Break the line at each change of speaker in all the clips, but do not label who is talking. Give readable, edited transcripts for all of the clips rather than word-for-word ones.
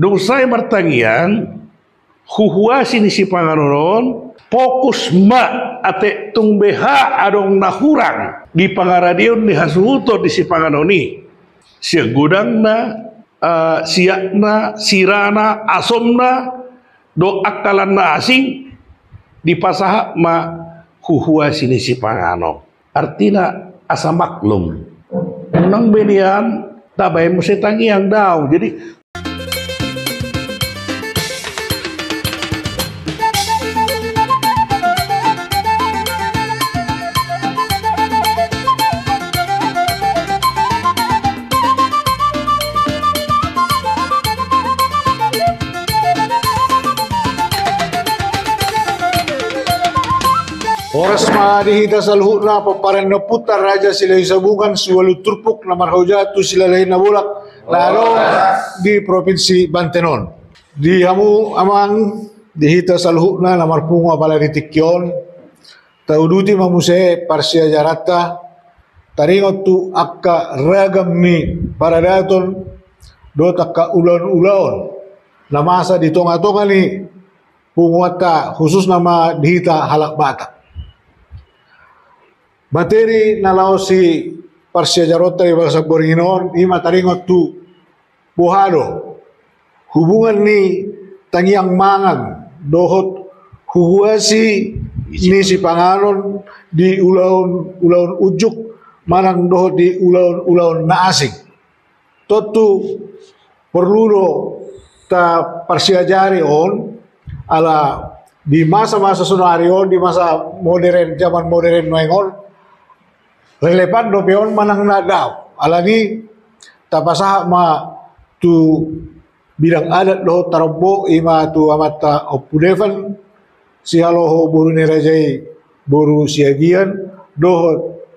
Dong saya bertangian huhua sini si panganonon fokus ma ate tung beha adong nahurang di pangaradion di hasuhuto di si panganoni sia gudang na siakna sirana asomna do akalan na asing di pasaha ma huhua sini si pangano artinya asa maklum nang benian tabay mo si tangiang daw jadi
Oras maadihita sa luhut na paparan na putar raja sila isabungan suwalu turpuk na marhaujatu sila lahin na bulak lalo di provinsi Bantenon. Di hamu amang dihita sa luhut na marpunga pala di Tikyon tauduti mamuse parsia jarata taringot tu akka ragam ni para daton do takka ulon-ulon na masa di tonga-tonga ni punguata khusus nama dihita halak batak. Materi nalau si Parsia Jarota di bahasa Boringinon ima taringot tu buhado hubungan ni tangiang mangan dohot huhuasi ni si panganon di ulaun ujuk manang dohot di ulaun na asing totu perlu ta Parsia Jari on ala di masa-masa sunarion di masa modern zaman modern noengon relevan do peon manang nadaw alani tapasaha ma tu bidang adat do tarbo ima tu amata opudevan si haloho buru nerajai buru siagian do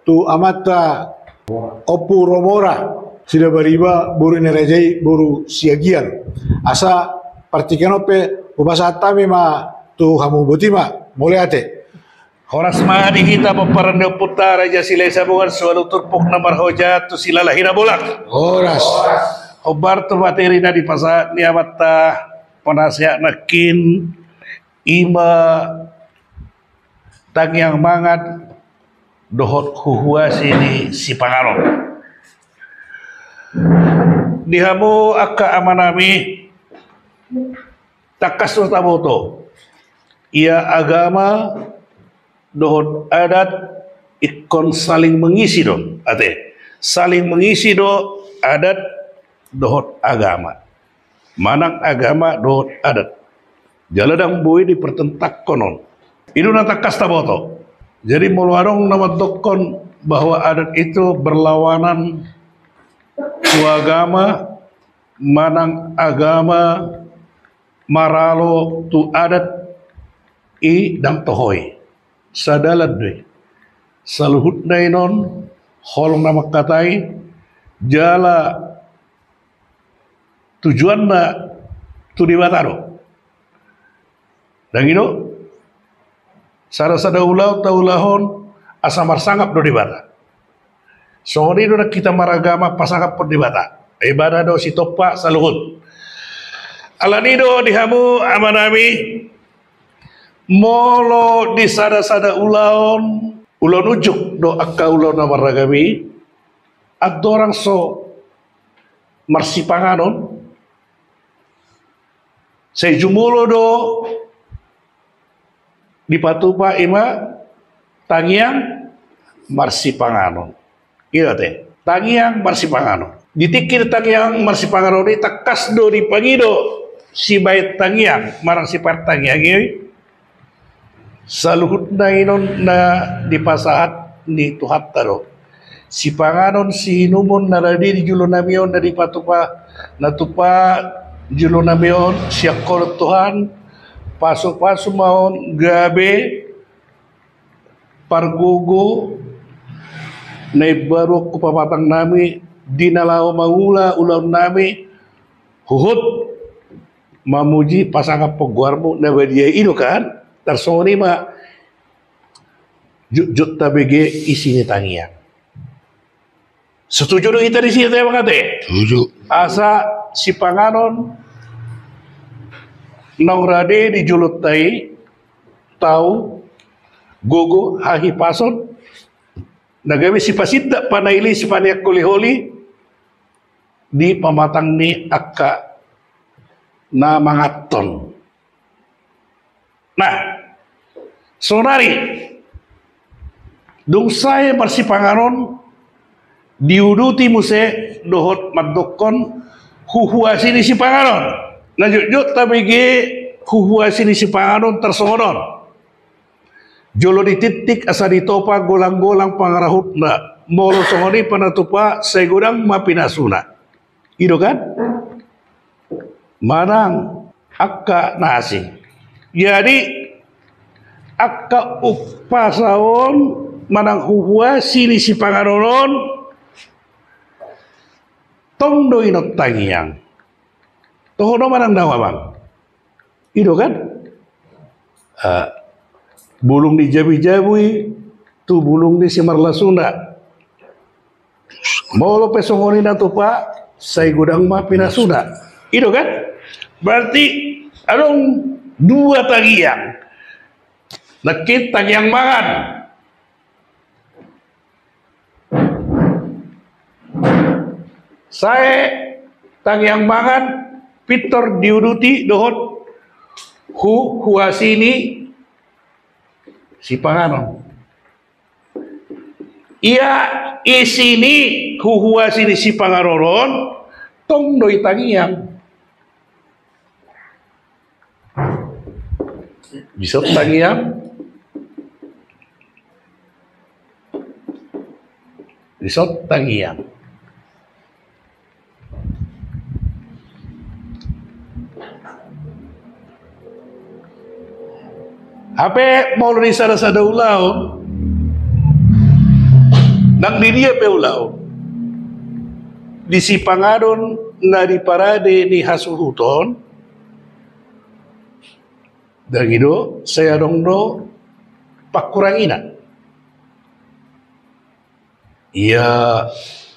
tu amata opu romora sida bariba buru nerajai buru siagian asa partikenope upasata ma tu hamu botima mulai ate.
Horas maadi kita paparanda putar aja sila sabungan sualu turpuk na marhoja tu sila lahina bolak.
Horas.
Obar tu materi na di pasat ni amata panasya nakin ima tangiang mangat dohot huhua sini si pangaron. Dihamu akka amanami takas taboto. Ia agama dohot adat ikon saling mengisi do ate saling mengisi do adat dohot agama manang agama dohot adat jaladang bui dipertentak konon itu nata kastaboto jadi meluarong nama dokon bahwa adat itu berlawanan ku agama manang agama maralo tu adat i dang tohoi sadalad deh saluhut nainon holong nama katai jala tujuan na tu di bataro dan itu sada ulau taulahon asamar sangap do di bata sohori do kita maragama pasangap por di bata ibadah do si topa saluhut alanido dihamu amanami molo di sada ulon ujuk do akka ulon na maragami at dorang so marsipanganon say jumulo do di patupa ima tangiang marsipanganon iya te tangiang marsipanganon ditikir tangiang marsipanganon di takas do di pangido si bait tangiang marang si partangiang ini saluhut na inon na di pasahat ni tuhat taro si panganon si inumon na radi di julo namion na di patupa na tupa julo namion siya kolot Tuhan paso maon gabe pargugo na ibarok kupapatang nami dinalaw mangula ulaw nami huhut mamuji pasangap pagwarmo na badia ino kan tarsoni ma jut tabege isinya tangiang. Setuju dong kita di sini teh makate?
Setuju.
Asa si panganon nong rade di julutai tau gogo hahi pason nagawi si pasidda panaili si paniak holi di pamatang ni akka na mangaton. Nah, sonari dung saya marsipangaron diuduti muse dohot madokon huhuasi ni si pangaron. Najut tabigi huhuasi ni si pangaron tersongonon. Jolo dititik asa ditopa golang-golang pangarahut na molo songoni panatupa segudang mapinasuna. Ido kan? Manang akka nasi. Jadi akka upasaon manang huhuasi ni si pangaron tongdo inot tangiang. Tohono manang dawa bang. Ido kan? Bulung di jabi-jabui, tu bulung di simarlasuna. Molo pesongoni na tu pak, saya gudang ma pinasuna. Ido kan? Berarti adong dua tagiang. Nakit tagiang mangan. Saya tagiang mangan, pitor diuduti dohot huasini si panganon. Ia isini huhuasi ni si pangaroron tong doi tangiang. Bisa tangiang. Bisa tangiang. Ape mau risara sada ulau nang didia pe ulau di si pangaron na di parade ni hasuhuton dan itu saya dongdo pakurangina ia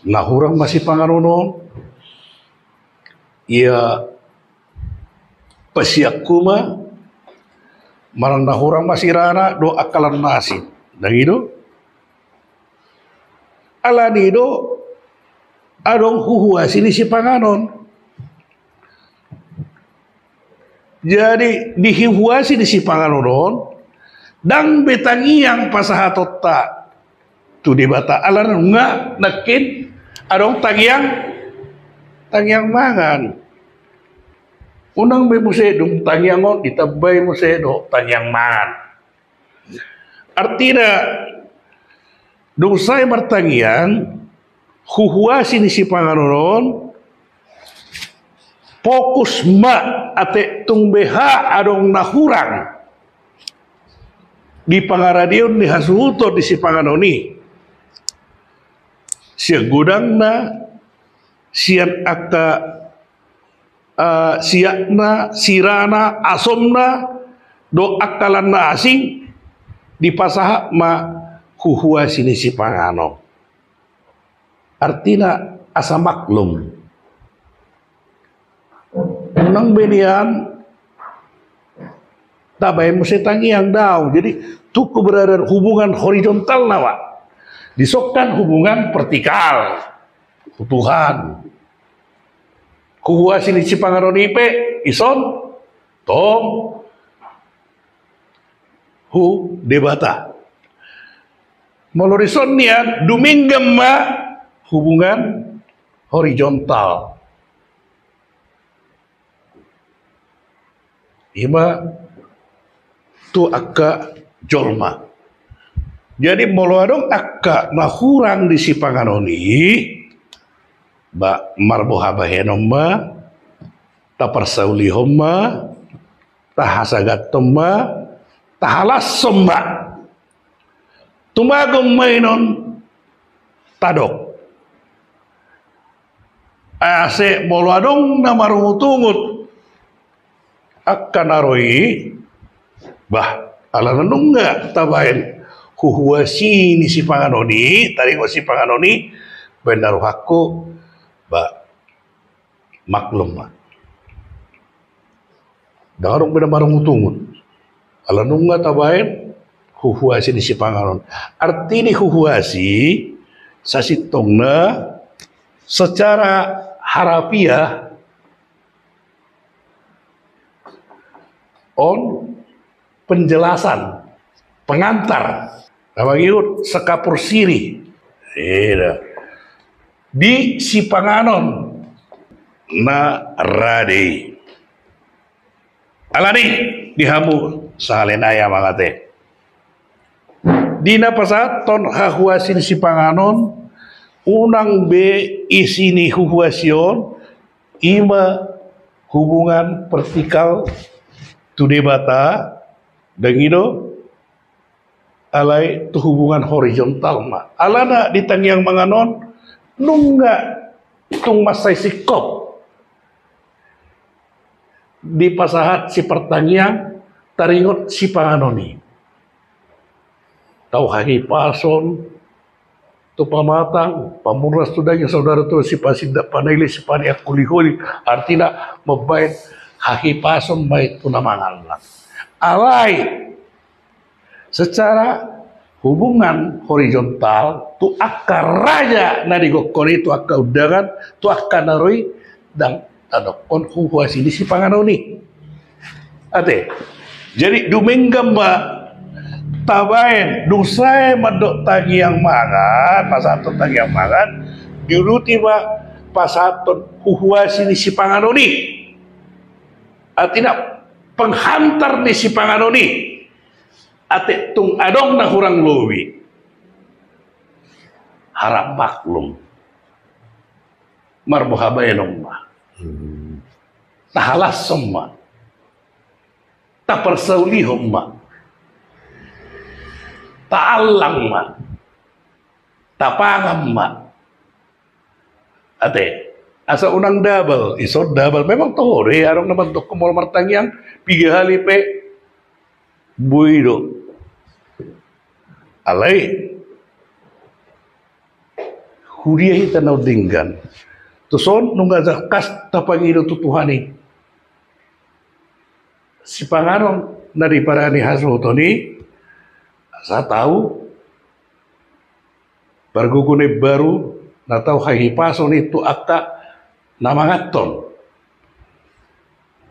nahurang masih pangaronon ia pasiakuma marang nahurang masih rana do akalan nasi dan itu ala nido adong huhuasi ni si panganon. Jadi dihihuasi di si panganon dang betangiang pasahatot ta tu di bata alan nga nakin adong tagiang mangan. Unang may musedong tangiangon itabay musedo tangiang mangan. Artinya dung saya martangian huhuasi ni si panganon fokus ma ate tung beha adong nahurang di pangaradion ni hasuhuto di si panganoni siya gudang na siyan akka siyak na sirana asom na do akalan na asing di pasaha ma huhuasi ni si pangano. Artinya asa maklum. Unang benian tabay mo si tangiang daw. Jadi tu keberadaan hubungan horizontal nawa. Disokkan hubungan vertikal. Tuhan. Huhuasi ni si pangano nipe ison tong hu debata. Molorison niya duminggam ma hubungan horizontal. Ima tu akka jolma. Jadi moloadong akka nahurang di si panganoni ba marboha bahenom ma taparsaulihom ma tahasagatom ma tahalassom ma tumagom mainon tadok ase moloadong na marungutungut akan aroi bah ala nanungga tabain huhuasi ni si panganoni tadi ko si panganoni benaru hakku ba maklum ma Dangarong binamarong utungun. Alanung nga tabayan, huhuasi ni si Panganon. Arti ni huhuasi, sa sitong na, secara harafiah, on penjelasan, pengantar, namanya sekapur siri. Di si Panganon na rade. Alani dihamu salenaya mangate. Dina pasaton hahuasin si Panganon unang be isini huhuasion ima hubungan vertikal tu debata dangido alai tu hubungan horizontal ma. Alana di tangiang Manganon nungga tung masai sikop di pasahat si pertanian taringot si Panganoni tau hagi pason tu pamatang pamuras tu daging saudara tu si pasinda panaili si pani akuli-huli artinya mabain hagi pason baik tu namangan alai secara hubungan horizontal tu akar raja narigokon itu akar undangan tu akar naroi dan adokon huhuasi di si Panganoni. Ate, jadi dumenggam ba tabain dusai madok tagiang mangan, pasaton tagiang mangan, diuruti ba pasaton huhuasi di si Panganoni. Artinya penghantar di si Panganoni. Ate tung adong na hurang lowi. Harap maklum. Marbuhabayanong ma. Tahalas somma. Tapersaulihom ma. Taalang ma. Tapangam ma. Ate, asa unang double, isod double. Memang tohore, arong naman to kumol martangyang, pigahali pe, buido. Alay, huriyahi tanaw dinggan. Tuson, nung kas tapangino tutuhani. Si Panganon, nariparani hasuto ni, sa tahu, bargugunay baru, na tau hahipason itu akta namangaton.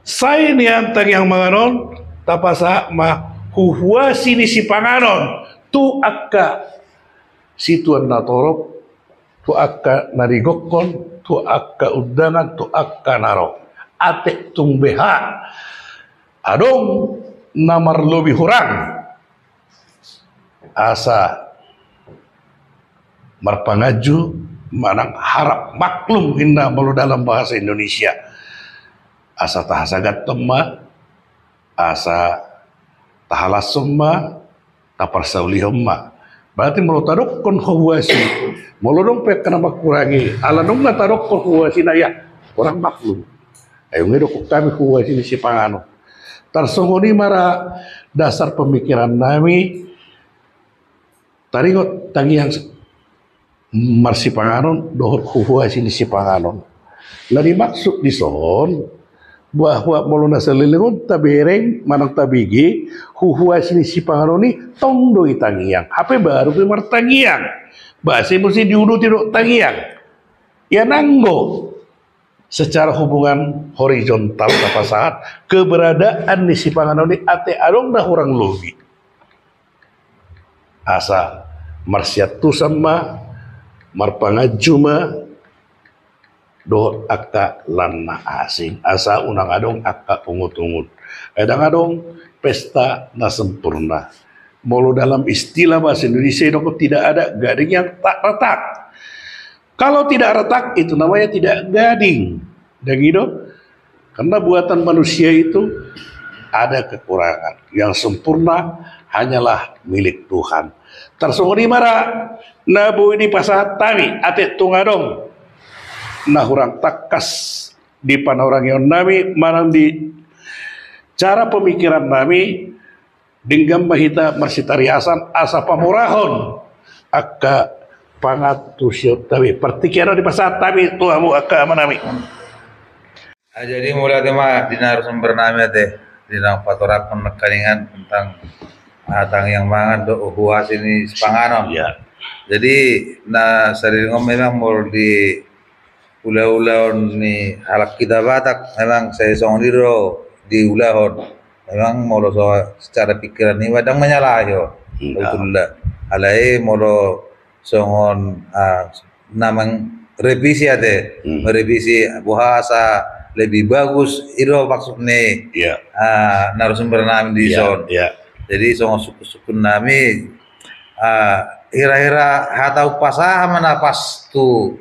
Say niyan tangyang Manganon, tapasa mahuhuasi ni si Panganon, tu akka situan natorop, tu akka narigokon, tu akka undangan, tu akka narok. Ate tung beha, adong namarlobi hurang, asa marpangaju manang harap maklum inna malu dalam bahasa Indonesia. Asa tahasagat temma, asa tahalasum ma, taparsaulihom ma. Berarti malu tarok kon huwasi, malu dong pek kena makurangi. Alanong na tarok kon huwasi na ya, orang maklum. Ayo ngedok kami huwasi ni si Panganon. Tarsongoni mara dasar pemikiran nami, taringot tangiang marsi Panganon dohot huhuasi ni si Panganon. Lari maksud di son bahwa malu na salilingon tabereng manang tabigi huhuasi ni si Panganon ni tondo itangiang. Apa baru ke martangiang. Bahasa mesti diuruti dok tangiang. Ya nanggo secara hubungan horizontal apa saat keberadaan ni si Panganon ni ate adong dah orang lobi. Asa marsiatu sama marpangajuma dohot akka lanna asing asa unang adong akka ungut-ungut edang adong pesta na sempurna molo dalam istilah bahasa Indonesia itu tidak ada gading yang tak retak. Kalau tidak retak itu namanya tidak gading dan gitu karena buatan manusia itu ada kekurangan yang sempurna hanyalah milik Tuhan. Tarsongoni mara nabu ini pasat tami ate tungadong nah orang takas di panorang yang nami manang di cara pemikiran nami dinggam mahita marsitariasan asa pamurahon akka pangatusyo tawi partikiano di pasat tami tuamu akka manami.
Jadi mulai tema dinar sumber nami ate di nang patorak penekaningan tentang tang yang mangan do huas ini sepanganon.
Ya.
Jadi na sarilingom memang mau di ulah-ulahon ni halak kita Batak memang saya songdiro di ulahon memang mau so secara pikiran ni wadang menyalahi yo. Betul alai mau songon namang revisi ade merevisi bahasa lebih bagus itu maksudnya
Ya.
narasumber nami di zon.
Ya.
Jadi songon suku-suku nami ira-ira hata upasa mana pas tu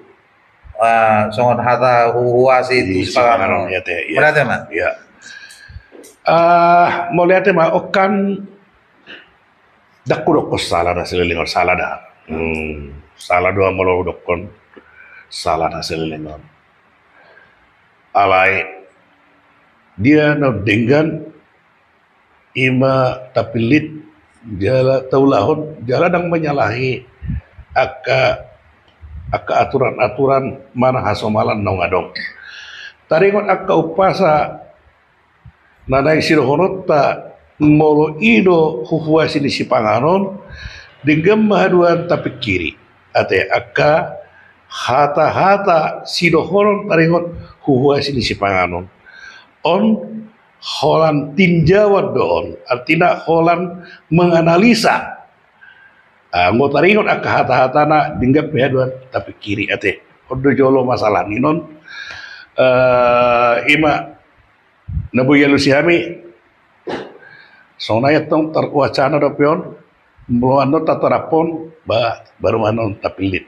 songon hata huasi
Di
tu sepanganon
ya teh. Ya.
berarti mah
Ya. Mau lihat mah okan dakudok salah dah selilingon salah dah. Salah dua malu dokon salah dah selilingon. Alai dia no dengan ima tapilit jala taulahon jala dang menyalahi aka aturan-aturan mana hasomalan no ngadong. Taringon aka upasa nanay sirohonot ta molo ido huhuasi di sipanganon dengan mahaduan tapi kiri ate aka hata sidohonon taringon huhuasi di sipanganon on holan tinjawat doon artinya holan menganalisa ngo taringon aka hata-hatana dengan mahaduan tapi kiri ate odo jolo masalah ninon ima nabu yalu sihami sonaya tong terwacana do pion muluano tatarapon baru manon tapilit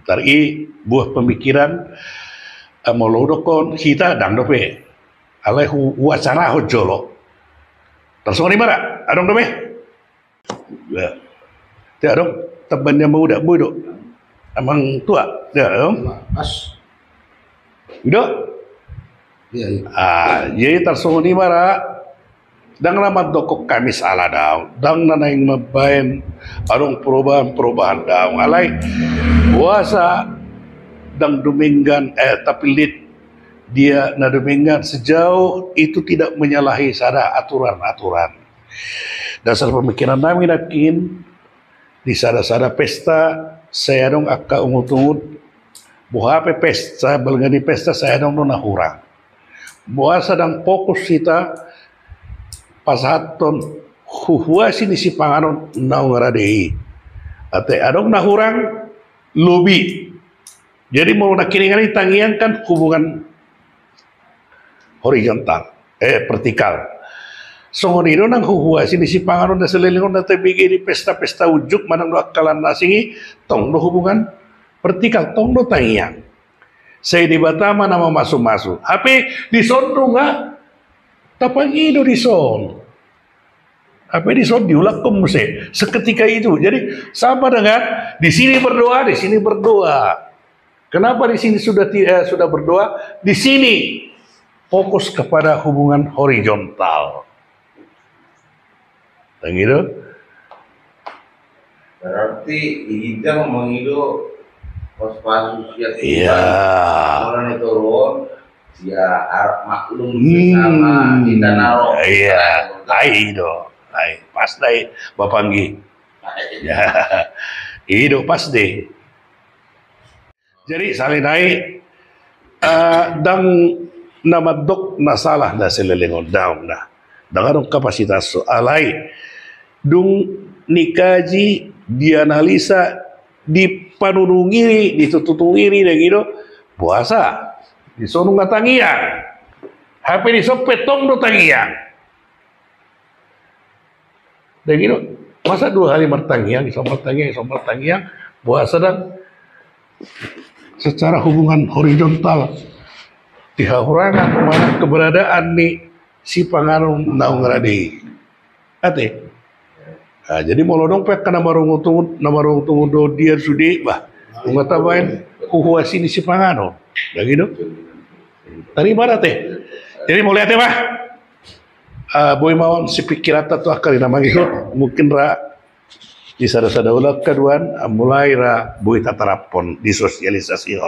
tari buah pemikiran molodokon kita dang dope alai wacana ho jolo tersoni bara adong dope ya tidak dong tebannya muda muda emang tua ya dong
Mas.
udah
iya
jadi tersoni bara dang nama dokok kami salah daw dang nanaing mabayan arong perubahan daw alay puasa dang duminggan tapilit dia na duminggan sejauh itu tidak menyalahi sada aturan-aturan dasar pemikiran namin nakin di sada pesta saya dong akka ungut-ungut buha pesta balgani pesta saya dong nahurang buasa dang fokus kita pasaton huhuasi ni si panganon na ngaradehi ate adong nahurang lobi jadi mau nakiringan tangian kan hubungan horizontal vertikal songonino nang huhuasi ni si panganon na selilingon na tabigi di pesta-pesta ujuk manang do akalan nasingi tong do hubungan vertikal tong do tangian saya di Batama nama masuk-masuk tapi di sondro nga tapang ido di son. Apa di son diulakom mesti seketika itu. Jadi sama dengan di sini berdoa. Kenapa di sini sudah berdoa? Di sini fokus kepada hubungan horizontal. Dan gitu.
berarti kita ngomong itu pas usia
Iya.
orang itu turun ya Arab maklum sama kita naro
Iya. Aido. Ai pas dai bapanggi. Ya. Ido pas deh. Jadi salinai dang nama dok nasalah na selelengon down na. Dengan kapasitas alai dung nikaji dianalisa dipanunungiri ditutungiri dan gitu puasa disonung tangian HP disopetong do tangian dan gitu masa 2 hari mertangian puasa dan secara hubungan horizontal dihahurangan mana keberadaan nih si panganon naung ngaradi ate jadi mau dong pek kana marung tunggu do dia sudi bah ngatabain huhuasi ni si panganon ya gitu tadi mana teh jadi mau lihat ya bah boy mawon si pikiran tu akal nama gitu mungkin ra di sada ulah keduan mulai ra boy tatarapon di sosialisasi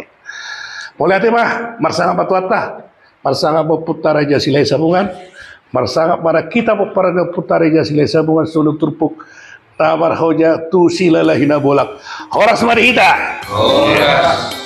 mau lihat ya bah marsanga batuata marsanga putar aja silai sabungan Marsanga para kita para putarinya sila sabungan sunod turpuk tabar hoja tu sila lahina bolak. Horas marihita.
Horas.